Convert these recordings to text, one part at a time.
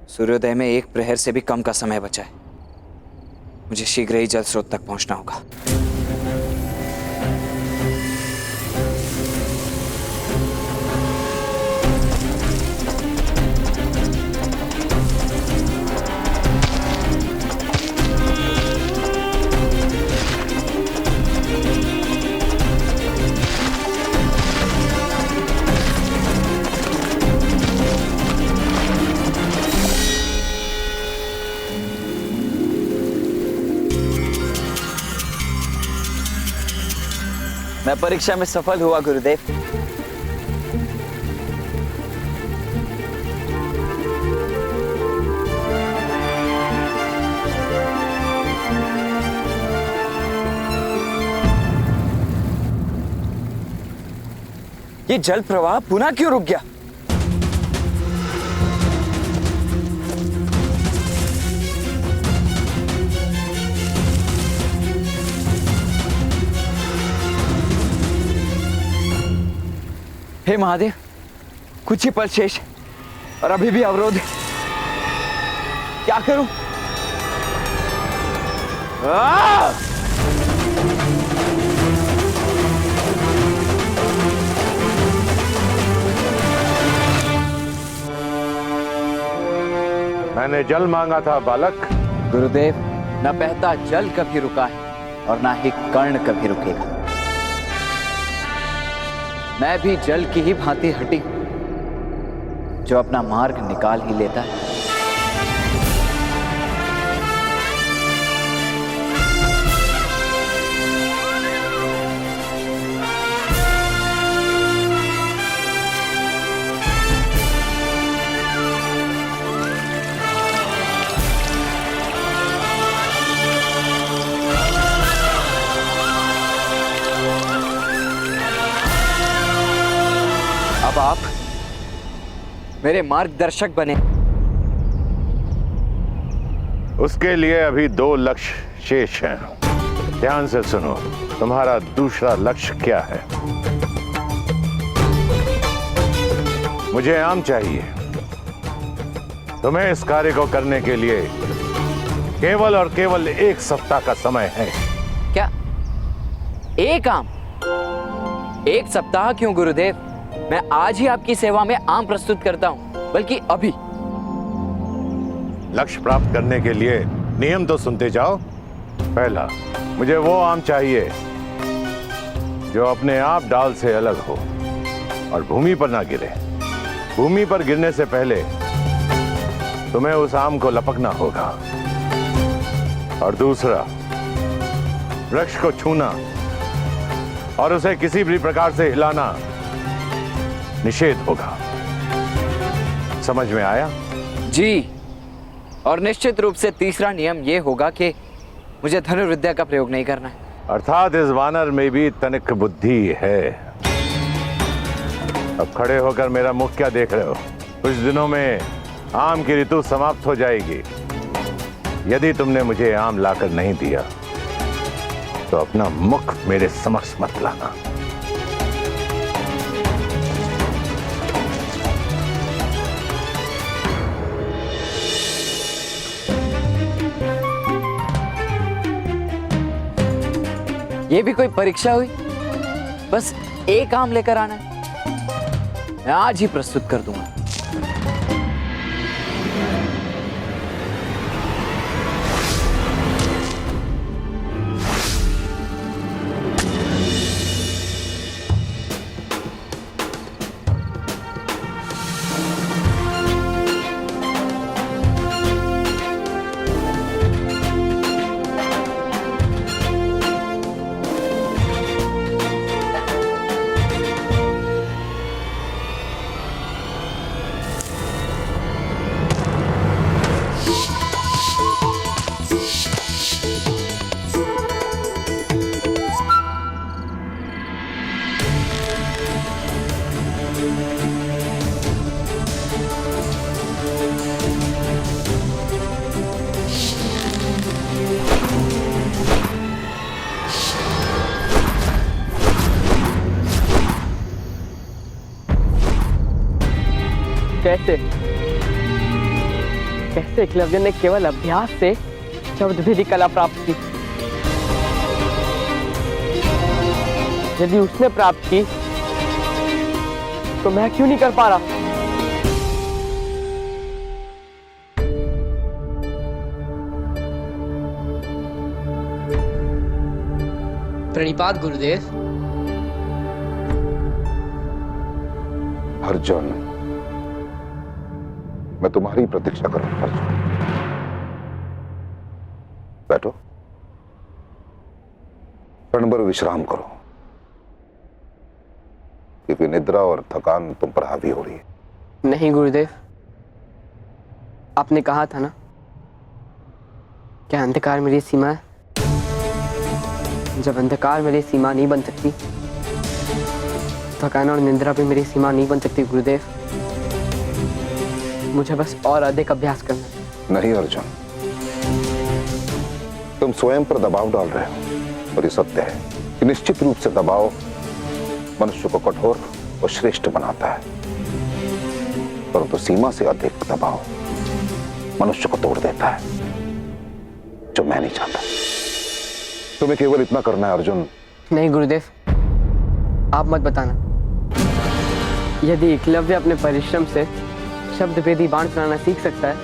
सूर्योदय में 1 प्रहर से भी कम का समय बचा है। मुझे शीघ्र ही जल स्रोत तक पहुंचना होगा। मैं परीक्षा में सफल हुआ गुरुदेव। ये जल प्रवाह पुनः क्यों रुक गया? हे महादेव, कुछ ही पल शेष और अभी भी अवरोध। क्या करूं? मैंने जल मांगा था बालक। गुरुदेव, न बहता जल कभी रुका है और ना ही कर्ण कभी रुकेगा। मैं भी जल की ही भांति हटी जो अपना मार्ग निकाल ही लेता है। अब आप मेरे मार्गदर्शक बने। उसके लिए अभी 2 लक्ष्य शेष हैं। ध्यान से सुनो, तुम्हारा दूसरा लक्ष्य क्या है? मुझे आम चाहिए। तुम्हें इस कार्य को करने के लिए केवल और केवल 1 सप्ताह का समय है। क्या 1 आम? 1 सप्ताह क्यों गुरुदेव? मैं आज ही आपकी सेवा में आम प्रस्तुत करता हूं, बल्कि अभी। लक्ष्य प्राप्त करने के लिए नियम तो सुनते जाओ। पहला, मुझे वो आम चाहिए जो अपने आप डाल से अलग हो और भूमि पर ना गिरे। भूमि पर गिरने से पहले तुम्हें उस आम को लपकना होगा। और दूसरा, वृक्ष को छूना और उसे किसी भी प्रकार से हिलाना निषेध होगा। समझ में आया? जी, और निश्चित रूप से तीसरा नियम यह होगा कि मुझे धनुर्विद्या का प्रयोग नहीं करना है। अर्थात इस वानर में भी तनिक बुद्धि है। अब खड़े होकर मेरा मुख क्या देख रहे हो? कुछ दिनों में आम की ऋतु समाप्त हो जाएगी। यदि तुमने मुझे आम लाकर नहीं दिया तो अपना मुख मेरे समक्ष मत लाना। ये भी कोई परीक्षा हुई? बस 1 आम लेकर आना है। मैं आज ही प्रस्तुत कर दूंगा। कैसे? कैसे एकलव्य ने केवल अभ्यास से शब्द भेदी कला प्राप्त की। यदि उसने प्राप्त की तो मैं क्यों नहीं कर पा रहा? प्रणिपात गुरुदेव। अर्जुन, मैं तुम्हारी प्रतीक्षा करूंगा। अर्जुन, बैठो, क्षण भर विश्राम करो, क्योंकि निद्रा और थकान तुम पर हावी हो रही है। नहीं गुरुदेव, आपने कहा था ना, क्या अंधकार मेरी सीमा है? जब अंधकार मेरी सीमा नहीं बन सकती, थकान और निद्रा भी मेरी सीमा नहीं बन सकती गुरुदेव। मुझे बस और अधिक अभ्यास करना है। नहीं अर्जुन, तुम स्वयं पर दबाव डाल रहे हो, और ये सत्य है कि निश्चित रूप से दबाव मनुष्य को कठोर और श्रेष्ठ बनाता है, परंतु सीमा से अधिक दबाव मनुष्य को तोड़ देता है, जो मैं नहीं चाहता। तुम्हें केवल इतना करना है अर्जुन। नहीं गुरुदेव, आप मत बताना। यदि एकलव्य अपने परिश्रम से शब्द भेदी बाण चलाना सीख सकता है,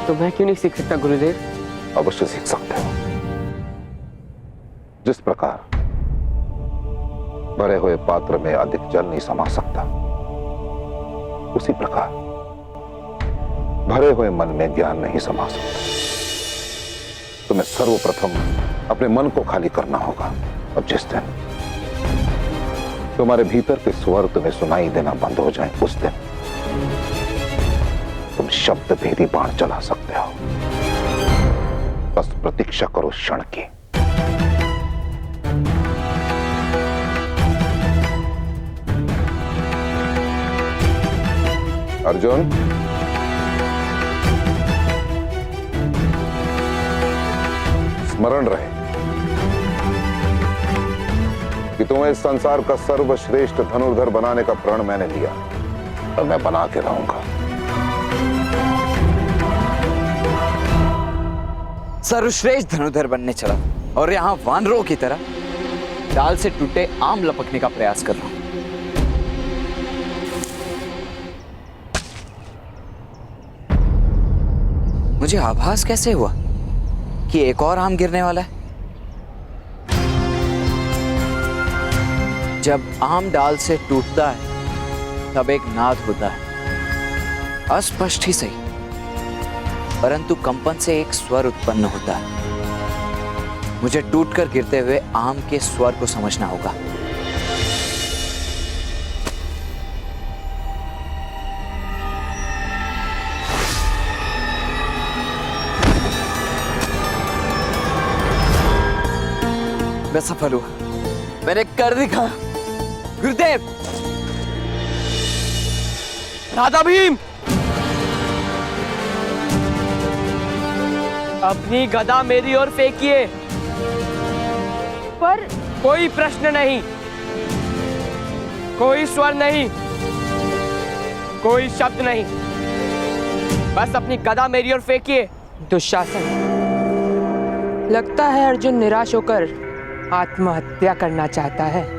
तो मैं क्यों नहीं सीख सकता गुरुदेव? अवश्य सीख सकते हो। जिस प्रकार भरे हुए पात्र में अधिक जल नहीं समा सकता, उसी प्रकार भरे हुए मन में ज्ञान नहीं समा सकता। तुम्हें सर्वप्रथम अपने मन को खाली करना होगा। और जिस दिन तुम्हारे भीतर के स्वर तुम्हें सुनाई देना बंद हो जाए, उस दिन तुम शब्द भेदी बाण चला सकते हो। बस प्रतीक्षा करो क्षण की। अर्जुन, स्मरण रहे कि तुम्हें इस संसार का सर्वश्रेष्ठ धनुर्धर बनाने का प्रण मैंने लिया, और मैं बना के रहूंगा। सर्वश्रेष्ठ धनुर्धर बनने चला और यहाँ वानरों की तरह डाल से टूटे आम लपकने का प्रयास कर रहा हूं। मुझे आभास कैसे हुआ कि एक और आम गिरने वाला है? जब आम डाल से टूटता है तब एक नाद होता है, अस्पष्ट ही सही, परंतु कंपन से एक स्वर उत्पन्न होता है। मुझे टूटकर गिरते हुए आम के स्वर को समझना होगा। मैं सफल हुआ, मैंने कर दिखा। गुरुदेव, राधा भीम, अपनी गदा मेरी ओर फेंकिए। पर कोई प्रश्न नहीं, कोई स्वर नहीं, कोई शब्द नहीं, बस अपनी गदा मेरी ओर फेंकिए। दुशासन, लगता है अर्जुन निराश होकर आत्महत्या करना चाहता है।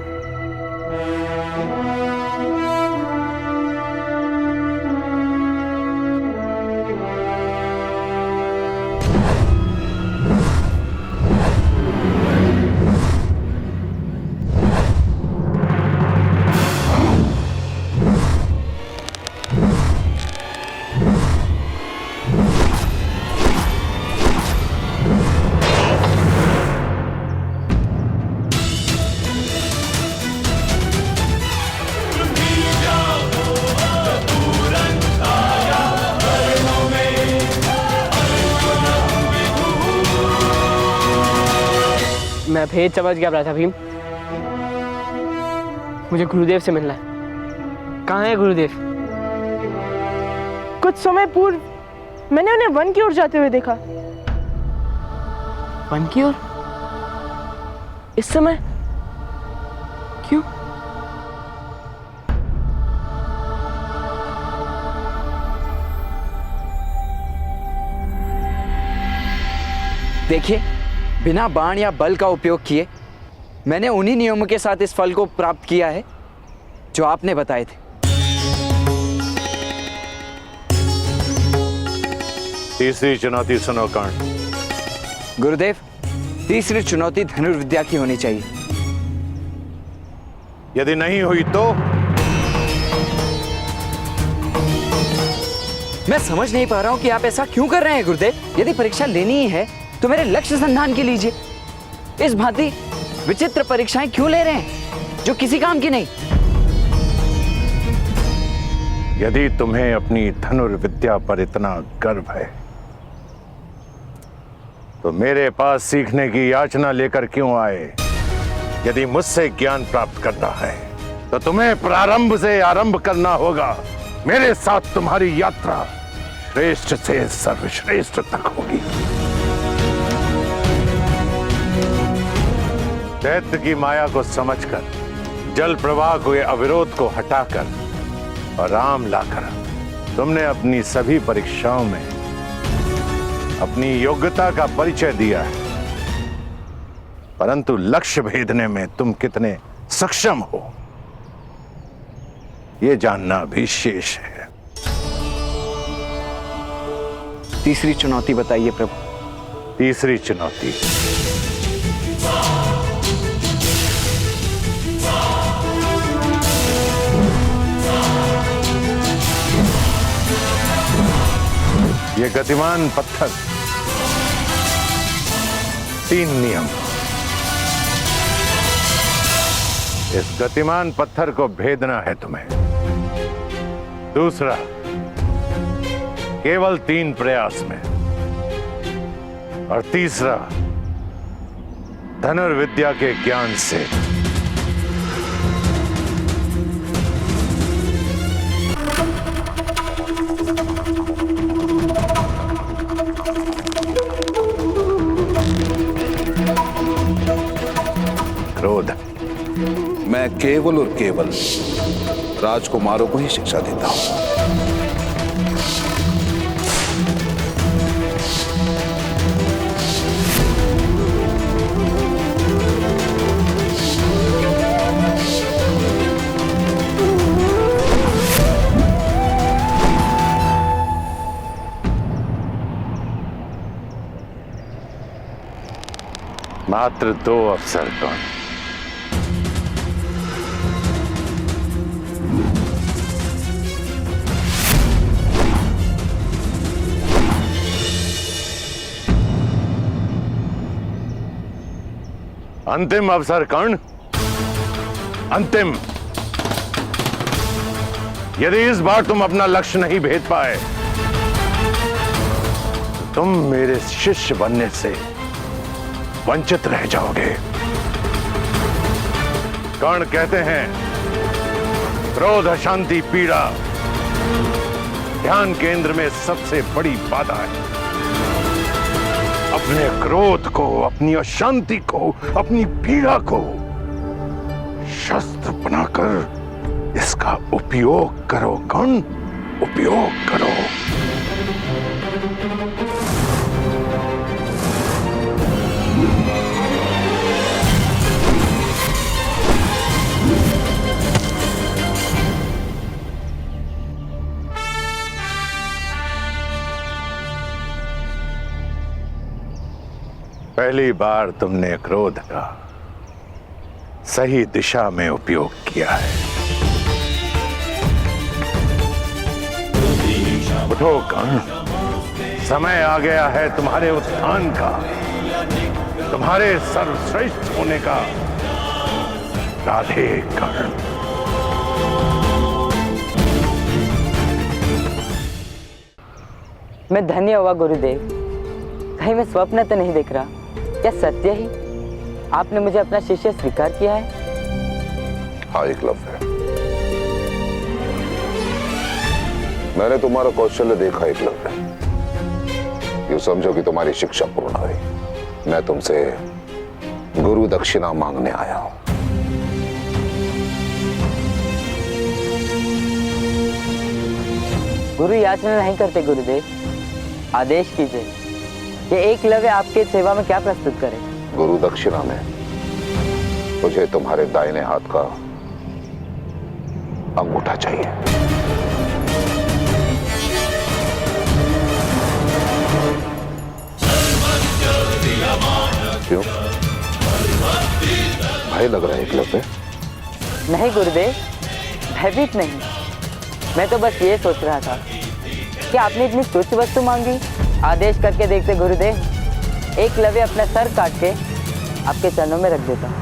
मैं भेद समझ गया राधा भीम। मुझे गुरुदेव से मिलना है। कहाँ है गुरुदेव? कुछ समय पूर्व मैंने उन्हें वन की ओर जाते हुए देखा। वन की ओर? इस समय? क्यों? देखिए, बिना बाण या बल का उपयोग किए मैंने उन्हीं नियमों के साथ इस फल को प्राप्त किया है जो आपने बताए थे। तीसरी चुनौती सुनो कर्ण। गुरुदेव, तीसरी चुनौती धनुर्विद्या की होनी चाहिए। यदि नहीं हुई तो मैं समझ नहीं पा रहा हूं कि आप ऐसा क्यों कर रहे हैं गुरुदेव। यदि परीक्षा लेनी ही है तो मेरे लक्ष्य संधान की लीजिए। इस भांति विचित्र परीक्षाएं क्यों ले रहे हैं जो किसी काम की नहीं। यदि तुम्हें अपनी धनुर्विद्या पर इतना गर्व है तो मेरे पास सीखने की याचना लेकर क्यों आए। यदि मुझसे ज्ञान प्राप्त करना है तो तुम्हें प्रारंभ से आरंभ करना होगा। मेरे साथ तुम्हारी यात्रा श्रेष्ठ से सर्वश्रेष्ठ तक होगी। दैत्य की माया को समझकर, जल प्रवाह के अविरोध को हटाकर और राम लाकर तुमने अपनी सभी परीक्षाओं में अपनी योग्यता का परिचय दिया है, परंतु लक्ष्य भेदने में तुम कितने सक्षम हो यह जानना भी शेष है। तीसरी चुनौती बताइए प्रभु। तीसरी चुनौती, ये गतिमान पत्थर, 3 नियम। इस गतिमान पत्थर को भेदना है तुम्हें। दूसरा, केवल 3 प्रयास में। और तीसरा, धनुर्विद्या के ज्ञान से। क्रोध। मैं केवल और केवल राजकुमारों को ही शिक्षा देता हूं। मात्र 2 अवसर कौन। अंतिम अवसर कर्ण, अंतिम। यदि इस बार तुम अपना लक्ष्य नहीं भेद पाए तो तुम मेरे शिष्य बनने से वंचित रह जाओगे। कर्ण कहते हैं, क्रोध, अशांति, पीड़ा ध्यान केंद्र में सबसे बड़ी बाधा है। अपने क्रोध को, अपनी अशांति को, अपनी पीड़ा को शस्त्र बनाकर इसका उपयोग करो कर्ण, उपयोग करो। पहली बार तुमने क्रोध का सही दिशा में उपयोग किया है। उठो कर्ण, समय आ गया है तुम्हारे उत्थान का, तुम्हारे सर्वश्रेष्ठ होने का। राधे कर्ण। मैं धन्य हुआ गुरुदेव। कहीं मैं स्वप्न तो नहीं देख रहा, क्या सत्य ही आपने मुझे अपना शिष्य स्वीकार किया है? हाँ एकलव्य, मैंने तुम्हारा कौशल्य देखा एकलव्य। यूं समझो कि तुम्हारी शिक्षा पूर्ण हुई। मैं तुमसे गुरु दक्षिणा मांगने आया हूं। गुरु याचना नहीं करते गुरुदेव, आदेश कीजिए। कि एकलव्य आपके सेवा में क्या प्रस्तुत करे। गुरु दक्षिणा में मुझे तुम्हारे दाहिने हाथ का अंगूठा चाहिए। क्यों? भय लग रहा है एकलव्य? नहीं गुरुदेव, भयभीत नहीं। मैं तो बस ये सोच रहा था कि आपने इतनी तुच्छ वस्तु मांगी। आदेश करके देखते गुरुदेव, एकलव्य अपना सर काट के आपके चरणों में रख देता।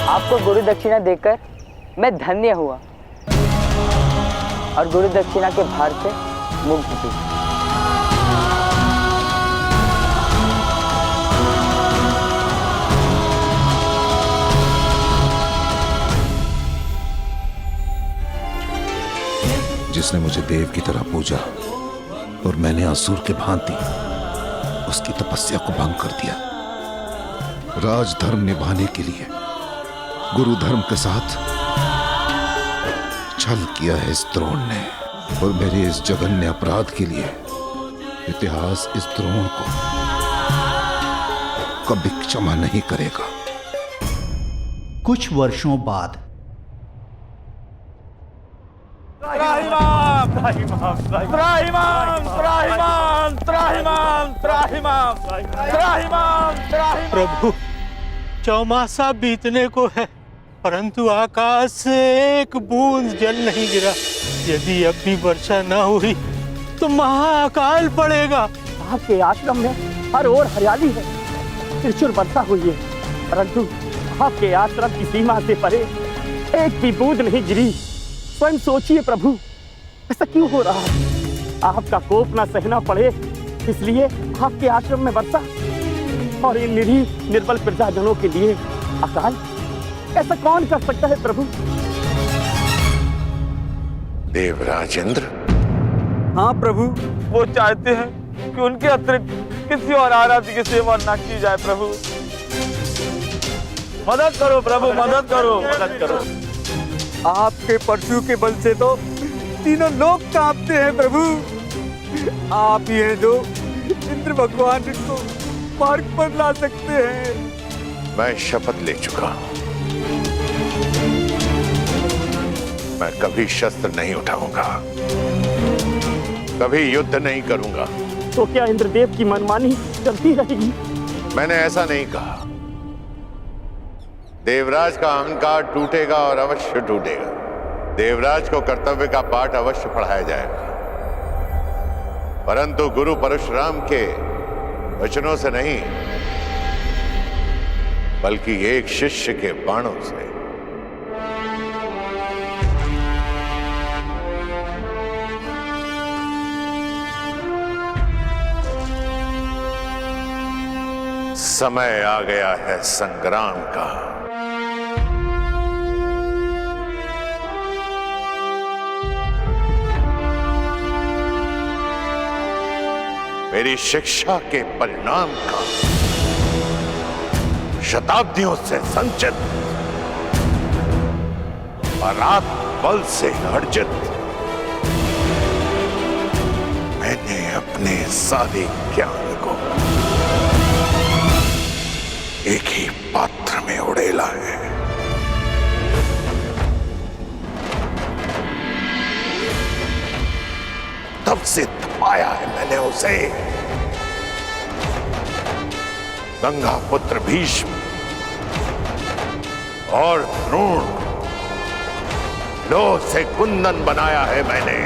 आपको गुरु दक्षिणा देकर मैं धन्य हुआ और गुरु दक्षिणा के भार से मुक्त भी। जिसने मुझे देव की तरह पूजा और मैंने असुर के भांति उसकी तपस्या को भंग कर दिया। राजधर्म निभाने के लिए गुरु धर्म के साथ छल किया है इस द्रोण ने, और मेरे इस जघन्य अपराध के लिए इतिहास इस द्रोण को कभी क्षमा नहीं करेगा। कुछ वर्षों बाद प्रभु, चौमासा बीतने को है, परंतु आकाश से एक बूंद जल नहीं गिरा। यदि अब भी वर्षा न हुई तो महाअकाल पड़ेगा। आपके आश्रम में हर ओर हरियाली है, प्रचुर वर्षा हुई है, परंतु आपके आश्रम की सीमा से परे एक भी बूंद नहीं गिरी। स्वयं सोचिए प्रभु, ऐसा क्यों हो रहा है? आपका कोप ना सहना पड़े इसलिए आपके आश्रम में वर्षा, और इन निरीह निर्बल प्रजाजनों के लिए अकाल। ऐसा कौन कर सकता है प्रभु? देवराजेंद्र? हाँ प्रभु, वो चाहते हैं कि उनके अतिरिक्त किसी और आराध्य की सेवा न की जाए। प्रभु मदद करो, प्रभु मदद करो, मदद करो। आपके परशु के बल से तो तीनों लोग कांपते हैं प्रभु। आप ही हैं जो इंद्र भगवान को मार्ग पर ला सकते हैं। मैं शपथ ले चुका हूं, मैं कभी शस्त्र नहीं उठाऊंगा, कभी युद्ध नहीं करूंगा। तो क्या इंद्रदेव की मनमानी चलती रहेगी? मैंने ऐसा नहीं कहा। देवराज का अहंकार टूटेगा और अवश्य टूटेगा। देवराज को कर्तव्य का पाठ अवश्य पढ़ाया जाएगा, परंतु गुरु परशुराम के वचनों से नहीं, बल्कि एक शिष्य के बाणों से। समय आ गया है संग्राम का। मेरी शिक्षा के परिणाम का, शताब्दियों से संचित पराक्रम बल से अर्जित, मैंने अपने सारे ज्ञान को एक ही पात्र में उड़ेला है। तब से तपाया है मैंने उसे, गंगा पुत्र भीष्म और द्रोण, लोह से कुंदन बनाया है मैंने।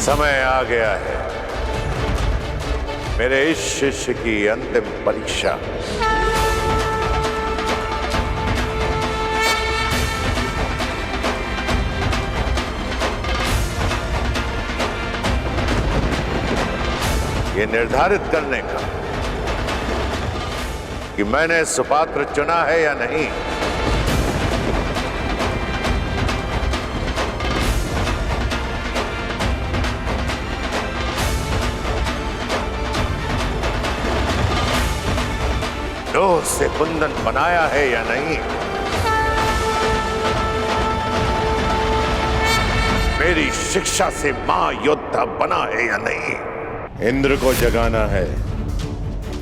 समय आ गया है मेरे इस शिष्य की अंतिम परीक्षा। ये निर्धारित करने का कि मैंने सुपात्र चुना है या नहीं। लोह से कुंदन बनाया है या नहीं। मेरी शिक्षा से महायोद्धा बना है या नहीं। इंद्र को जगाना है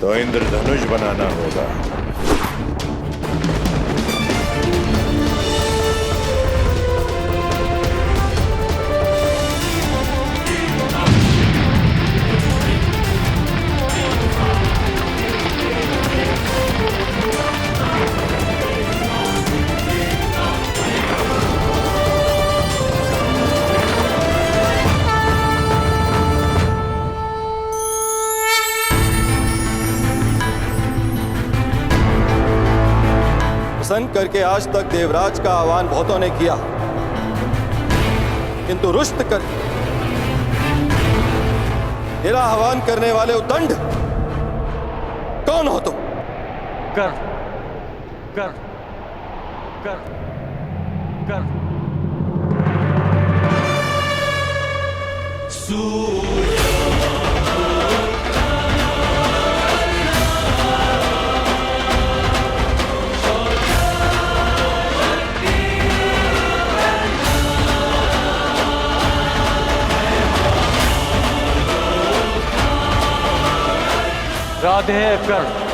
तो इंद्रधनुष बनाना होगा। प्रसन्न करके आज तक देवराज का आह्वान बहुतों ने किया, किंतु रुष्ट कर तेरा आह्वान करने वाले उद्दंड कौन हो तुम? कर कर कर कर राधे कर्ण।